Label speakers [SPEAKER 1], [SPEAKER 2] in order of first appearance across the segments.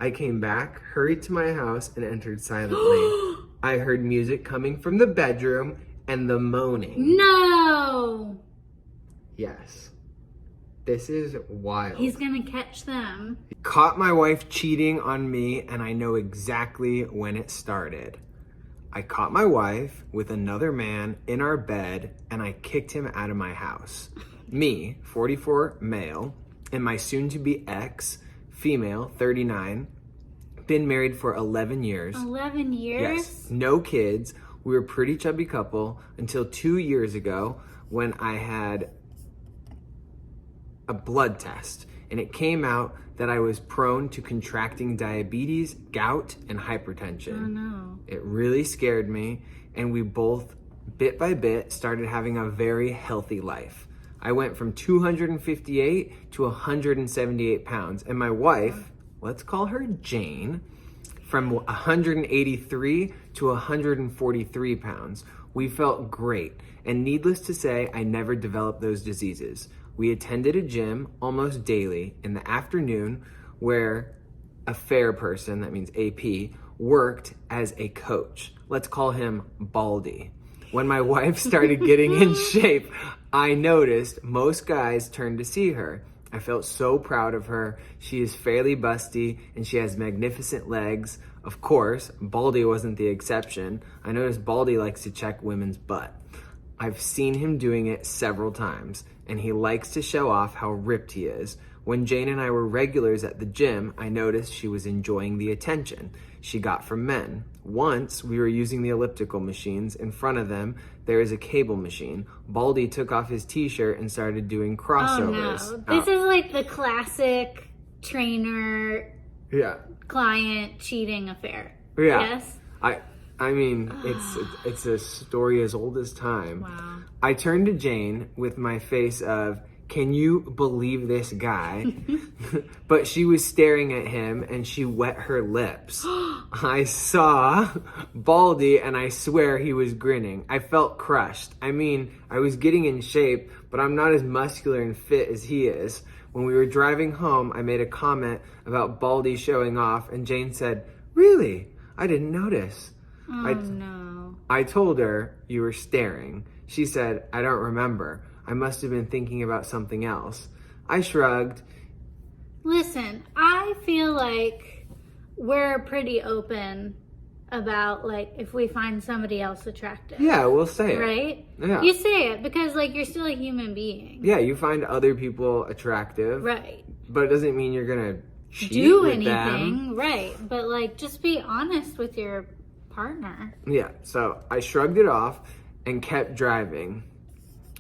[SPEAKER 1] I came back, hurried to my house, and entered silently. I heard music coming from the bedroom and the moaning.
[SPEAKER 2] No!
[SPEAKER 1] Yes. This is wild.
[SPEAKER 2] He's gonna catch them.
[SPEAKER 1] Caught my wife cheating on me, and I know exactly when it started. I caught my wife with another man in our bed, and I kicked him out of my house. Me, 44, male, and my soon-to-be ex, female, 39, been married for 11 years.
[SPEAKER 2] 11 years?
[SPEAKER 1] Yes, no kids. We were a pretty chubby couple until 2 years ago when I had a blood test, and it came out that I was prone to contracting diabetes, gout, and hypertension.
[SPEAKER 2] Oh no.
[SPEAKER 1] It really scared me, and we both, bit by bit, started having a very healthy life. I went from 258 to 178 pounds, and my wife, let's call her Jane, from 183 to 143 pounds. We felt great, and needless to say, I never developed those diseases. We attended a gym almost daily in the afternoon where a fair person, that means AP, worked as a coach. Let's call him Baldy. When my wife started getting in shape, I noticed most guys turned to see her. I felt so proud of her. She is fairly busty and she has magnificent legs. Of course, Baldy wasn't the exception. I noticed Baldy likes to check women's butt. I've seen him doing it several times, and he likes to show off how ripped he is. When Jane and I were regulars at the gym, I noticed she was enjoying the attention she got from men. Once, we were using the elliptical machines. In front of them, there is a cable machine. Baldy took off his t-shirt and started doing crossovers.
[SPEAKER 2] Oh no. This is like the classic trainer client cheating affair.
[SPEAKER 1] Yeah.
[SPEAKER 2] Yes?
[SPEAKER 1] I mean, it's a story as old as time.
[SPEAKER 2] Wow.
[SPEAKER 1] I turned to Jane with my face of, can you believe this guy? But she was staring at him and she wet her lips. I saw Baldy and I swear he was grinning. I felt crushed. I mean, I was getting in shape, but I'm not as muscular and fit as he is. When we were driving home, I made a comment about Baldy showing off and Jane said, really? I didn't notice.
[SPEAKER 2] Oh no.
[SPEAKER 1] I told her, you were staring. She said, I don't remember. I must have been thinking about something else. I shrugged.
[SPEAKER 2] Listen, I feel like we're pretty open about, like, if we find somebody else attractive.
[SPEAKER 1] Yeah, we'll say it.
[SPEAKER 2] Right?
[SPEAKER 1] Yeah.
[SPEAKER 2] You say it because, like, you're still a human being.
[SPEAKER 1] Yeah, you find other people attractive.
[SPEAKER 2] Right.
[SPEAKER 1] But it doesn't mean you're going to cheat
[SPEAKER 2] Do
[SPEAKER 1] with
[SPEAKER 2] anything.
[SPEAKER 1] them.
[SPEAKER 2] Right. But, like, just be honest with your partner.
[SPEAKER 1] Yeah, so I shrugged it off and kept driving.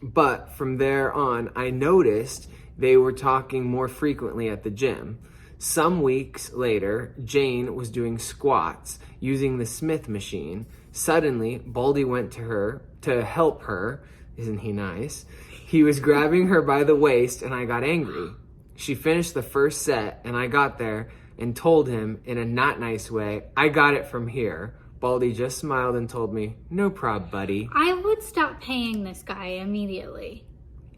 [SPEAKER 1] But from there on, I noticed they were talking more frequently at the gym. Some weeks later, Jane was doing squats using the Smith machine. Suddenly, Baldy went to her to help her. Isn't he nice? He was grabbing her by the waist and I got angry. She finished the first set and I got there and told him in a not nice way, I got it from here. Baldy just smiled and told me, no prob, buddy.
[SPEAKER 2] I would stop paying this guy immediately.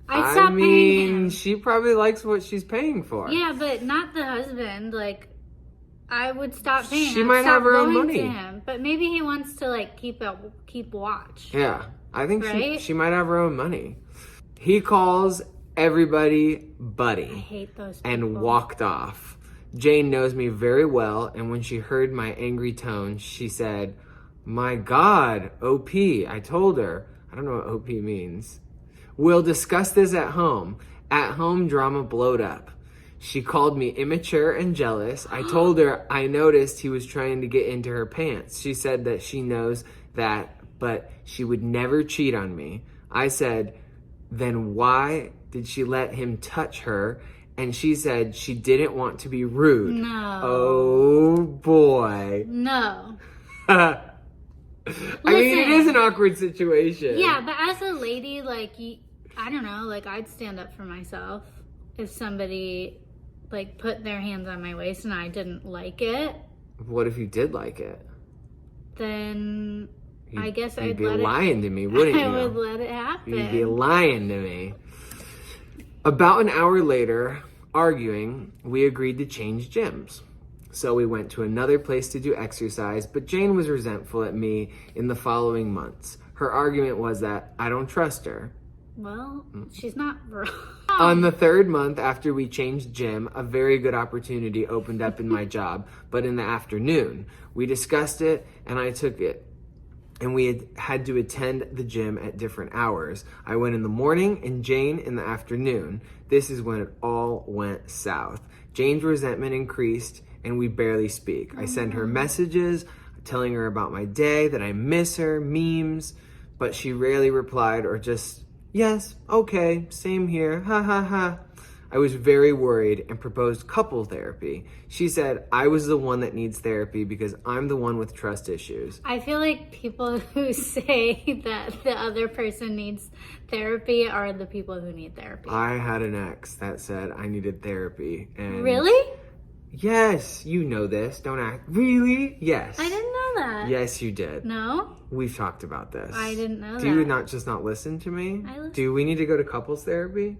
[SPEAKER 2] I'd stop paying him.
[SPEAKER 1] She probably likes what she's paying for.
[SPEAKER 2] Yeah, but not the husband. Like, I would stop paying him.
[SPEAKER 1] She might have her own money.
[SPEAKER 2] To him. But maybe he wants to, like, keep watch.
[SPEAKER 1] Yeah, I think
[SPEAKER 2] right?
[SPEAKER 1] she might have her own money. He calls everybody buddy.
[SPEAKER 2] I hate those people.
[SPEAKER 1] And walked off. Jane knows me very well, and when she heard my angry tone, she said, my God, OP. I told her. I don't know what OP means. We'll discuss this at home. At home, drama blowed up. She called me immature and jealous. I told her I noticed he was trying to get into her pants. She said that she knows that, but she would never cheat on me. I said, then why did she let him touch her? And she said she didn't want to be rude.
[SPEAKER 2] No.
[SPEAKER 1] Oh, boy.
[SPEAKER 2] No.
[SPEAKER 1] I mean, it is an awkward situation.
[SPEAKER 2] Yeah, but as a lady, like, I don't know, like, I'd stand up for myself if somebody, like, put their hands on my waist and I didn't like it.
[SPEAKER 1] What if you did like it?
[SPEAKER 2] Then I guess
[SPEAKER 1] you'd
[SPEAKER 2] I'd
[SPEAKER 1] be
[SPEAKER 2] let
[SPEAKER 1] lying to me, wouldn't you?
[SPEAKER 2] I would let it happen.
[SPEAKER 1] You'd be lying to me. About an hour later, arguing, we agreed to change gyms. So we went to another place to do exercise, but Jane was resentful at me in the following months. Her argument was that I don't trust her.
[SPEAKER 2] Well, she's not wrong.
[SPEAKER 1] On the third month after we changed gym, a very good opportunity opened up in my job, but in the afternoon. We discussed it and I took it. And we had to attend the gym at different hours. I went in the morning and Jane in the afternoon. This is when it all went south. Jane's resentment increased and we barely speak. I send her messages telling her about my day, that I miss her, memes, but she rarely replied or just, yes, okay, same here, ha ha ha. I was very worried and proposed couple therapy. She said I was the one that needs therapy because I'm the one with trust issues.
[SPEAKER 2] I feel like people who say that the other person needs therapy are the people who need therapy.
[SPEAKER 1] I had an ex that said I needed therapy. And
[SPEAKER 2] Really?
[SPEAKER 1] yes, you know this. Don't act. Really? Yes.
[SPEAKER 2] I didn't know that.
[SPEAKER 1] Yes, you did.
[SPEAKER 2] No?
[SPEAKER 1] We've talked about this.
[SPEAKER 2] I didn't know that.
[SPEAKER 1] Do you not listen to me?
[SPEAKER 2] I listen.
[SPEAKER 1] Do we need to go to couples therapy?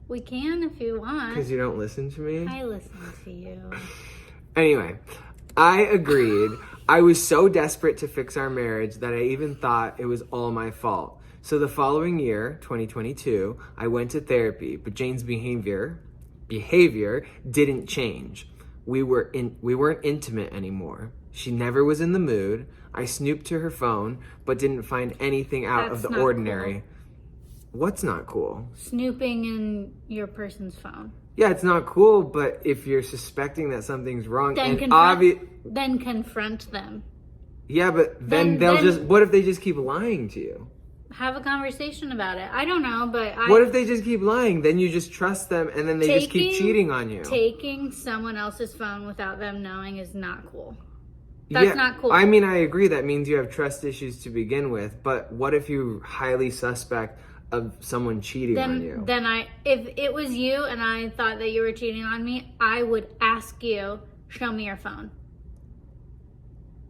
[SPEAKER 2] We can if you want.
[SPEAKER 1] Because you don't listen to me?
[SPEAKER 2] I listen to you.
[SPEAKER 1] Anyway, I agreed. I was so desperate to fix our marriage that I even thought it was all my fault. So the following year, 2022, I went to therapy, but Jane's behavior didn't change. We weren't intimate anymore. She never was in the mood. I snooped to her phone, but didn't find anything out of
[SPEAKER 2] That's
[SPEAKER 1] the
[SPEAKER 2] not
[SPEAKER 1] ordinary.
[SPEAKER 2] cool.
[SPEAKER 1] What's not cool?
[SPEAKER 2] Snooping in your person's phone.
[SPEAKER 1] Yeah, it's not cool, but if you're suspecting that something's wrong
[SPEAKER 2] Then
[SPEAKER 1] and
[SPEAKER 2] then confront them.
[SPEAKER 1] yeah, but then what if they just keep lying to you?
[SPEAKER 2] Have a conversation about it. I don't know, but
[SPEAKER 1] What if they just keep lying? Then you just trust them and then they just keep cheating on you.
[SPEAKER 2] Taking someone else's phone without them knowing is not cool. That's not cool.
[SPEAKER 1] I mean, I agree. That means you have trust issues to begin with. But what if you highly suspect of someone cheating on you?
[SPEAKER 2] Then if it was you and I thought that you were cheating on me, I would ask you, show me your phone.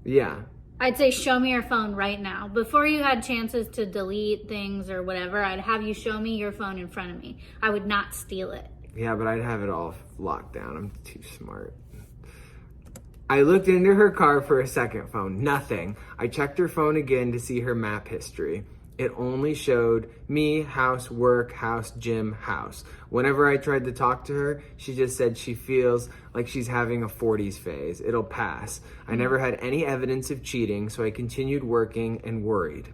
[SPEAKER 1] Yeah.
[SPEAKER 2] I'd say, show me your phone right now. Before you had chances to delete things or whatever, I'd have you show me your phone in front of me. I would not steal it.
[SPEAKER 1] Yeah, but I'd have it all locked down. I'm too smart. I looked into her car for a second phone. Nothing. I checked her phone again to see her map history. It only showed me, house, work, house, gym, house. Whenever I tried to talk to her, she just said she feels like she's having a 40s phase. It'll pass. I never had any evidence of cheating, so I continued working and worrying.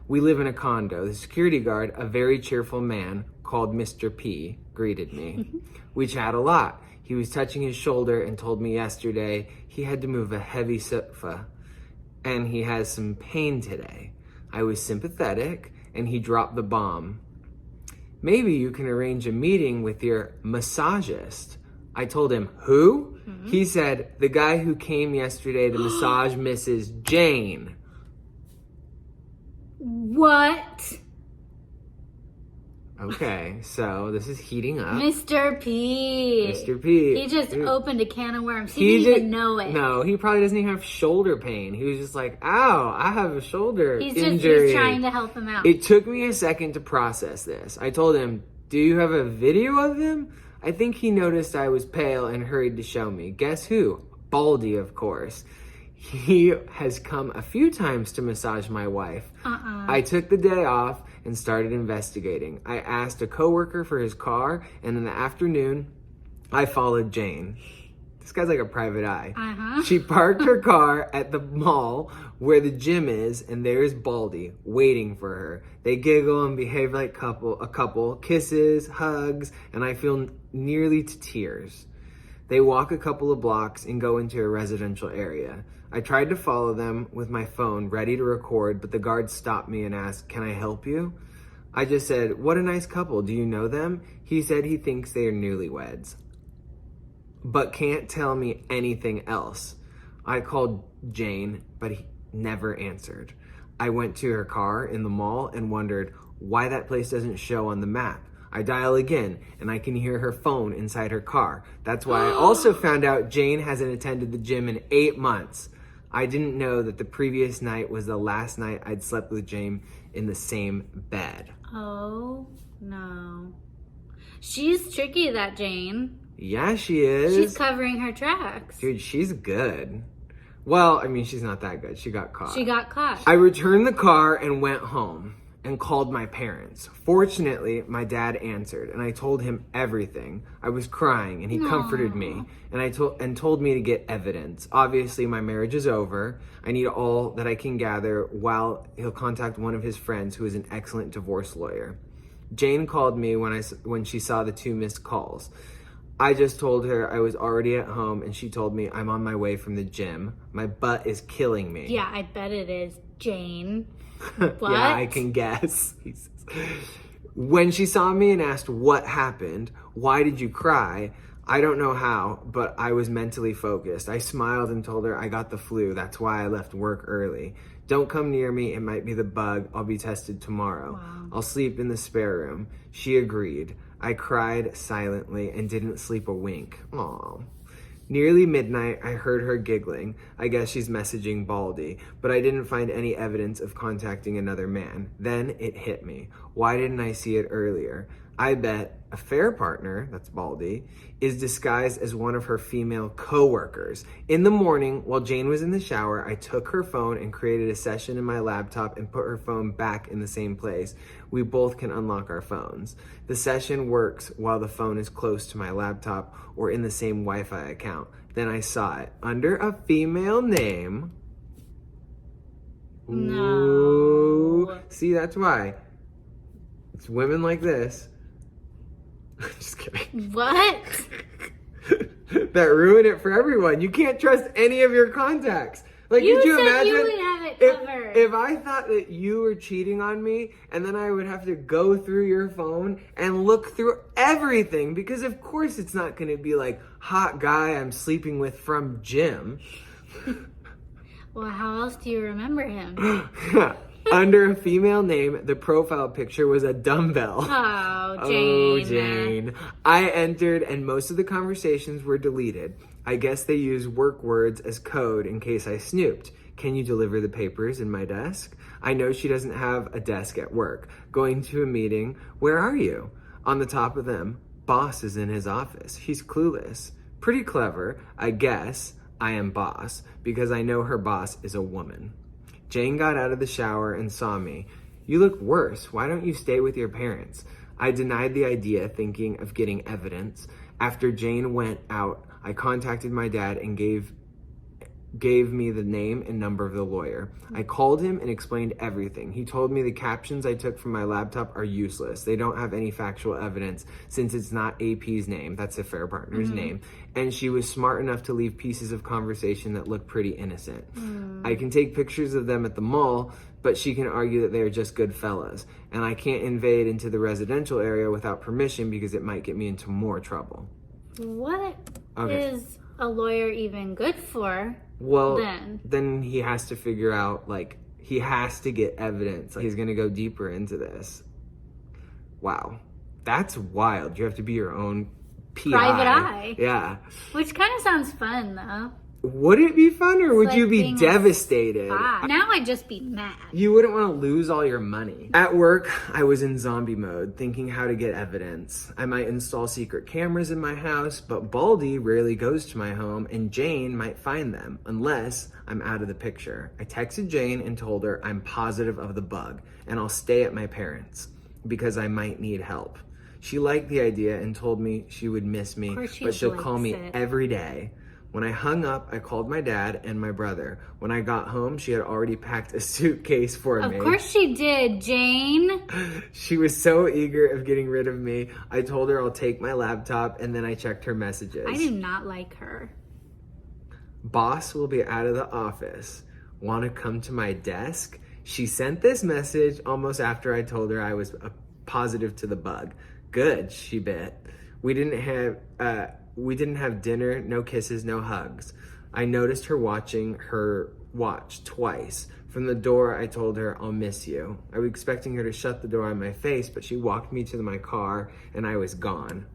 [SPEAKER 1] We live in a condo. The security guard, a very cheerful man called Mr. P, greeted me. We chat a lot. He was touching his shoulder and told me yesterday he had to move a heavy sofa and he has some pain today. I was sympathetic and he dropped the bomb. Maybe you can arrange a meeting with your massagist. I told him, who? Mm-hmm. He said, the guy who came yesterday to massage Mrs. Jane.
[SPEAKER 2] What?
[SPEAKER 1] Okay, so this is heating up.
[SPEAKER 2] Mr. P.
[SPEAKER 1] Mr. P.
[SPEAKER 2] He just opened a can of worms. He didn't even know it.
[SPEAKER 1] No, he probably doesn't even have shoulder pain. He was just like, ow, I have a shoulder injury.
[SPEAKER 2] He's trying to help him out.
[SPEAKER 1] It took me a second to process this. I told him, do you have a video of him? I think he noticed I was pale and hurried to show me. Guess who? Baldy, of course. He has come a few times to massage my wife. I took the day off and started investigating. I asked a coworker for his car, and in the afternoon, I followed Jane. This guy's like a private eye. She parked her car at the mall where the gym is, and there's Baldy waiting for her. They giggle and behave like a couple, kisses, hugs, and I feel nearly to tears. They walk a couple of blocks and go into a residential area. I tried to follow them with my phone ready to record, but the guard stopped me and asked, can I help you? I just said, what a nice couple. Do you know them? He said he thinks they are newlyweds, but can't tell me anything else. I called Jane, but he never answered. I went to her car in the mall and wondered why that place doesn't show on the map. I dial again, and I can hear her phone inside her car. That's why I also found out Jane hasn't attended the gym in 8 months. I didn't know that the previous night was the last night I'd slept with Jane in the same bed.
[SPEAKER 2] Oh, no. She's tricky, that Jane.
[SPEAKER 1] Yeah, she is.
[SPEAKER 2] She's covering her tracks.
[SPEAKER 1] Dude, she's good. Well, I mean, she's not that good. She got caught.
[SPEAKER 2] She got caught.
[SPEAKER 1] I returned the car and went home and called my parents. Fortunately, my dad answered and I told him everything. I was crying and he comforted me and told me to get evidence. Obviously, my marriage is over. I need all that I can gather while he'll contact one of his friends who is an excellent divorce lawyer. Jane called me when she saw the 2 missed calls. I just told her I was already at home and she told me I'm on my way from the gym. My butt is killing me.
[SPEAKER 2] Yeah, I bet it is, Jane. What?
[SPEAKER 1] Yeah, I can guess. When she saw me and asked what happened, why did you cry? I don't know how, but I was mentally focused. I smiled and told her I got the flu. That's why I left work early. Don't come near me. It might be the bug. I'll be tested tomorrow.
[SPEAKER 2] Wow.
[SPEAKER 1] I'll sleep in the spare room. She agreed. I cried silently and didn't sleep a wink. Aw. Nearly midnight, I heard her giggling. I guess she's messaging Baldy, but I didn't find any evidence of contacting another man. Then it hit me. Why didn't I see it earlier? I bet a fair partner, that's Baldy, is disguised as one of her female co-workers. In the morning, while Jane was in the shower, I took her phone and created a session in my laptop and put her phone back in the same place. We both can unlock our phones. The session works while the phone is close to my laptop or in the same Wi-Fi account. Then I saw it under a female name.
[SPEAKER 2] No.
[SPEAKER 1] Ooh. See, that's why. It's women like this. Just kidding.
[SPEAKER 2] What?
[SPEAKER 1] That ruin it for everyone. You can't trust any of your contacts. Like,
[SPEAKER 2] You
[SPEAKER 1] could you
[SPEAKER 2] said
[SPEAKER 1] imagine
[SPEAKER 2] you would have it covered.
[SPEAKER 1] if I thought that you were cheating on me and then I would have to go through your phone and look through everything, because of course it's not going to be like hot guy I'm sleeping with from gym.
[SPEAKER 2] Well, how else do you remember him?
[SPEAKER 1] Under a female name, the profile picture was a dumbbell.
[SPEAKER 2] Oh, Jane.
[SPEAKER 1] Oh, Jane. I entered and most of the conversations were deleted. I guess they use work words as code in case I snooped. Can you deliver the papers in my desk? I know she doesn't have a desk at work. Going to a meeting. Where are you? On the top of them, boss is in his office. He's clueless. Pretty clever, I guess. I am boss because I know her boss is a woman. Jane got out of the shower and saw me. You look worse. Why don't you stay with your parents? I denied the idea, thinking of getting evidence. After Jane went out, I contacted my dad and gave me the name and number of the lawyer. I called him and explained everything. He told me the captions I took from my laptop are useless. They don't have any factual evidence since it's not AP's name, that's the fair partner's name, and she was smart enough to leave pieces of conversation that look pretty innocent. I can take pictures of them at the mall, but she can argue that they are just good fellas, and I can't invade into the residential area without permission because it might get me into more trouble.
[SPEAKER 2] What is a lawyer even good for?
[SPEAKER 1] Well, then he has to figure out, like, he has to get evidence. Like, he's going to go deeper into this. Wow. That's wild. You have to be your own PI.
[SPEAKER 2] Private eye.
[SPEAKER 1] Yeah.
[SPEAKER 2] Which kind of sounds fun, though.
[SPEAKER 1] Would it be fun or would
[SPEAKER 2] like
[SPEAKER 1] you be
[SPEAKER 2] being a
[SPEAKER 1] devastated?
[SPEAKER 2] Now I'd just be mad.
[SPEAKER 1] You wouldn't want to lose all your money. At work, I was in zombie mode, thinking how to get evidence. I might install secret cameras in my house, but Baldy rarely goes to my home and Jane might find them, unless I'm out of the picture. I texted Jane and told her I'm positive of the bug and I'll stay at my parents because I might need help. She liked the idea and told me she would miss me, but she'll call me every day. When I hung up, I called my dad and my brother. When I got home, she had already packed a suitcase for me.
[SPEAKER 2] Of course she did, Jane.
[SPEAKER 1] She was so eager of getting rid of me. I told her I'll take my laptop, and then I checked her messages.
[SPEAKER 2] I do not like her.
[SPEAKER 1] Boss will be out of the office. Want to come to my desk? She sent this message almost after I told her I was positive to the bug. Good, she bit. We didn't have dinner, no kisses, no hugs. I noticed her watching her watch twice. From the door, I told her, I'll miss you. I was expecting her to shut the door on my face, but she walked me to my car and I was gone.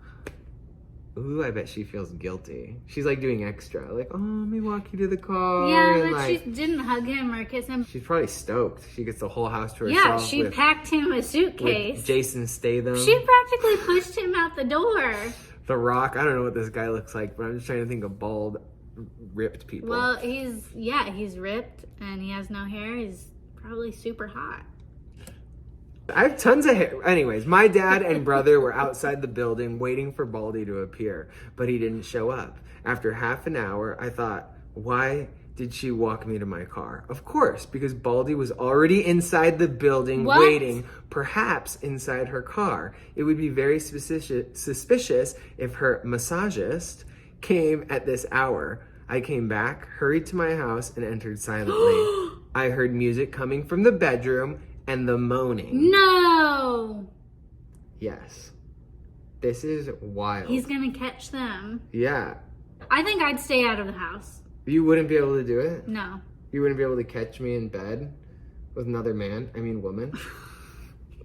[SPEAKER 1] Ooh, I bet she feels guilty. She's like doing extra. Like, oh, let me walk you to the car.
[SPEAKER 2] Yeah,
[SPEAKER 1] and
[SPEAKER 2] but
[SPEAKER 1] like,
[SPEAKER 2] she didn't hug him or kiss him.
[SPEAKER 1] She's probably stoked. She gets the whole house to herself.
[SPEAKER 2] Yeah, she packed him a suitcase.
[SPEAKER 1] With Jason Statham.
[SPEAKER 2] She practically pushed him out the door.
[SPEAKER 1] The Rock. I don't know what this guy looks like, but I'm just trying to think of bald, ripped people.
[SPEAKER 2] Well, he's ripped and he has no hair. He's probably super hot.
[SPEAKER 1] I have tons of hair. Anyways, my dad and brother were outside the building waiting for Baldy to appear, but he didn't show up. After half an hour, I thought, why did she walk me to my car? Of course, because Baldy was already inside the building waiting, perhaps inside her car. It would be very suspicious if her massagist came at this hour. I came back, hurried to my house, and entered silently. I heard music coming from the bedroom and the moaning.
[SPEAKER 2] No!
[SPEAKER 1] Yes. This is wild.
[SPEAKER 2] He's gonna catch them.
[SPEAKER 1] Yeah.
[SPEAKER 2] I think I'd stay out of the house.
[SPEAKER 1] You wouldn't be able to do it?
[SPEAKER 2] No.
[SPEAKER 1] You wouldn't be able to catch me in bed with another man? I mean, woman?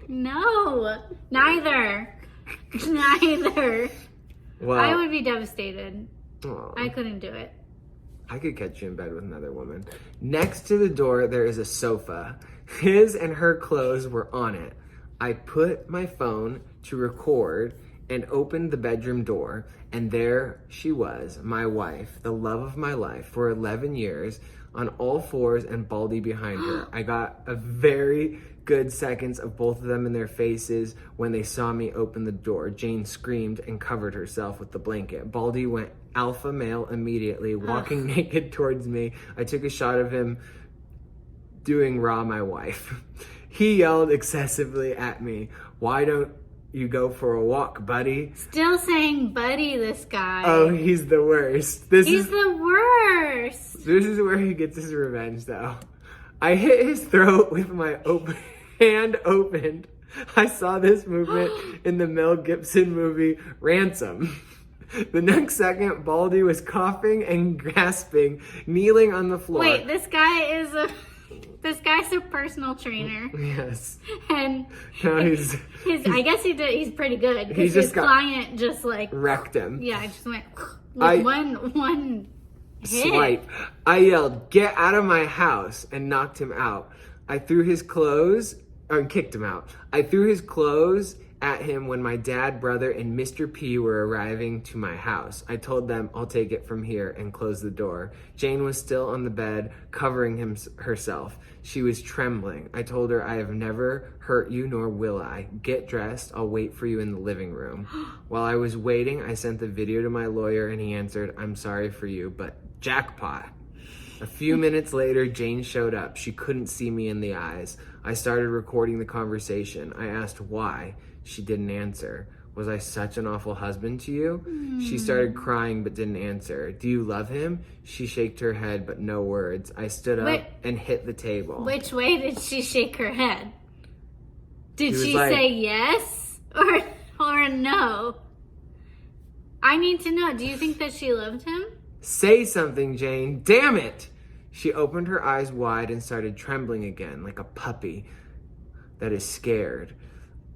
[SPEAKER 2] No. Neither. Neither.
[SPEAKER 1] Well,
[SPEAKER 2] I would be devastated.
[SPEAKER 1] aw.
[SPEAKER 2] I couldn't do it.
[SPEAKER 1] I could catch you in bed with another woman. Next to the door, there is a sofa. His and her clothes were on it. I put my phone to record and opened the bedroom door, and there she was, my wife, the love of my life for 11 years, on all fours and Baldy behind her. I got a very good seconds of both of them in their faces when they saw me open the door. Jane screamed and covered herself with the blanket. Baldy went alpha male immediately, walking naked towards me. I took a shot of him doing raw my wife. He yelled excessively at me. Why don't you go for a walk, buddy?
[SPEAKER 2] Still saying buddy, this guy.
[SPEAKER 1] Oh, he's the worst.
[SPEAKER 2] He's the worst.
[SPEAKER 1] This is where he gets his revenge, though. I hit his throat with my hand opened. I saw this movement in the Mel Gibson movie Ransom. The next second, Baldy was coughing and gasping, kneeling on the floor.
[SPEAKER 2] Wait, this guy's a personal trainer.
[SPEAKER 1] Yes.
[SPEAKER 2] And
[SPEAKER 1] No,
[SPEAKER 2] I guess he's pretty good. Because his client just like
[SPEAKER 1] wrecked him.
[SPEAKER 2] Yeah, I just went with one hit.
[SPEAKER 1] Swipe. I yelled, "Get out of my house," and knocked him out. I threw his clothes, or kicked him out. I threw his clothes at him when my dad, brother, and Mr. P were arriving to my house. I told them, I'll take it from here, and closed the door. Jane was still on the bed, covering herself. She was trembling. I told her, I have never hurt you, nor will I. Get dressed. I'll wait for you in the living room. While I was waiting, I sent the video to my lawyer, and he answered, I'm sorry for you, but jackpot. A few minutes later, Jane showed up. She couldn't see me in the eyes. I started recording the conversation. I asked why. She didn't answer. Was I such an awful husband to you? She started crying but didn't answer. Do you love him? She shook her head but no words. I stood up and hit the table.
[SPEAKER 2] Which way did she shake her head? Did she
[SPEAKER 1] like,
[SPEAKER 2] say yes or no? I need to know. Do you think that she loved him?
[SPEAKER 1] Say something, Jane. Damn it! She opened her eyes wide and started trembling again like a puppy that is scared.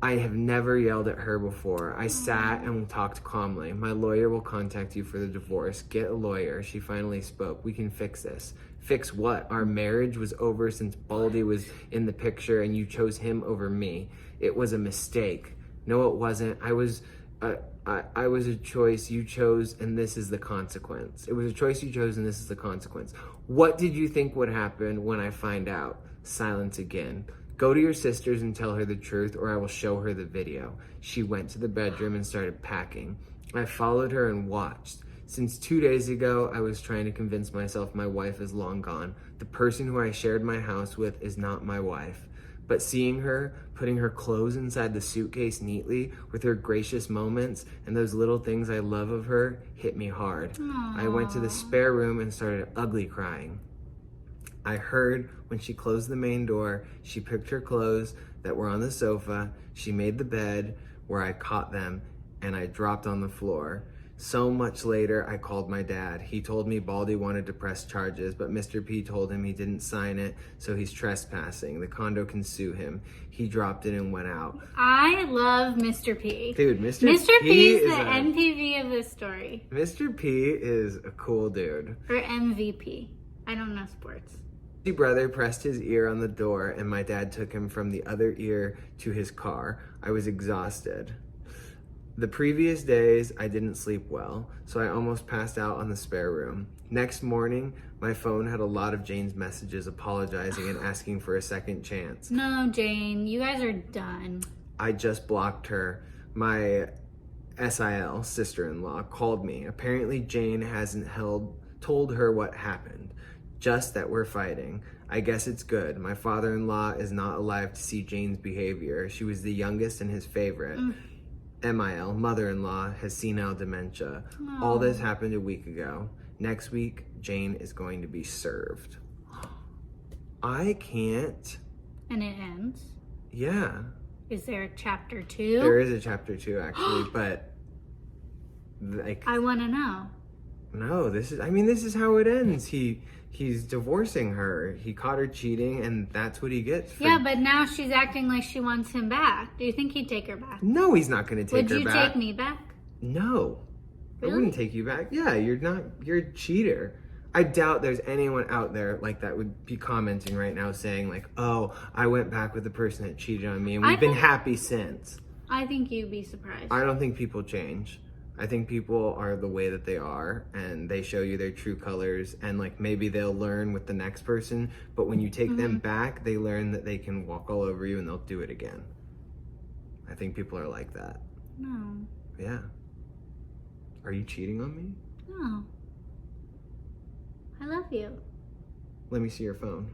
[SPEAKER 1] I have never yelled at her before. I sat and talked calmly. My lawyer will contact you for the divorce. Get a lawyer. She finally spoke. We can fix this. Fix what? Our marriage was over since Baldy was in the picture and you chose him over me. It was a mistake. No, it wasn't. I was a choice you chose and this is the consequence. It was a choice you chose and this is the consequence. What did you think would happen when I find out? Silence again. Go to your sisters and tell her the truth or I will show her the video. She went to the bedroom and started packing. I followed her and watched. Since 2 days ago, I was trying to convince myself my wife is long gone. The person who I shared my house with is not my wife. But seeing her, putting her clothes inside the suitcase neatly, with her gracious moments and those little things I love of her, hit me hard.
[SPEAKER 2] Aww.
[SPEAKER 1] I went to the spare room and started ugly crying. I heard when she closed the main door, she picked her clothes that were on the sofa, she made the bed where I caught them, and I dropped on the floor. So much later, I called my dad. He told me Baldy wanted to press charges, but Mr. P told him he didn't sign it, so he's trespassing. The condo can sue him. He dropped it and went out.
[SPEAKER 2] I love Mr. P.
[SPEAKER 1] Dude, Mr.
[SPEAKER 2] P is the MVP of this story.
[SPEAKER 1] Mr. P is a cool dude.
[SPEAKER 2] Or MVP. I don't know sports.
[SPEAKER 1] My brother pressed his ear on the door, and my dad took him from the other ear to his car. I was exhausted. The previous days, I didn't sleep well, so I almost passed out on the spare room. Next morning, my phone had a lot of Jane's messages apologizing and asking for a second chance.
[SPEAKER 2] No, Jane, you guys are done.
[SPEAKER 1] I just blocked her. My SIL, sister-in-law, called me. Apparently, Jane hasn't told her what happened, just that we're fighting. I guess it's good. My father-in-law is not alive to see Jane's behavior. She was the youngest and his favorite. MIL, mother-in-law, has senile dementia.
[SPEAKER 2] Oh.
[SPEAKER 1] All this happened a week ago. Next week, Jane is going to be served. I can't.
[SPEAKER 2] And it ends?
[SPEAKER 1] Yeah.
[SPEAKER 2] Is there a chapter 2?
[SPEAKER 1] There is a chapter 2, actually, but like,
[SPEAKER 2] I want to know.
[SPEAKER 1] no, this is how it ends. He's divorcing her. He caught her cheating, and that's what he gets.
[SPEAKER 2] Yeah, but now she's acting like she wants him back. Do you think he'd take her back?
[SPEAKER 1] No, he's not going to take her
[SPEAKER 2] Would you
[SPEAKER 1] back.
[SPEAKER 2] take me back?
[SPEAKER 1] No.
[SPEAKER 2] Really?
[SPEAKER 1] I wouldn't take you back. Yeah, you're a cheater. I doubt there's anyone out there like that would be commenting right now saying like, oh, I went back with the person that cheated on me and we've been happy since.
[SPEAKER 2] I think you'd be surprised.
[SPEAKER 1] I don't think people change. I think people are the way that they are and they show you their true colors, and like maybe they'll learn with the next person, but when you take them back, they learn that they can walk all over you and they'll do it again. I think people are like that.
[SPEAKER 2] No.
[SPEAKER 1] Yeah. Are you cheating on me?
[SPEAKER 2] No. I love you.
[SPEAKER 1] Let me see your phone.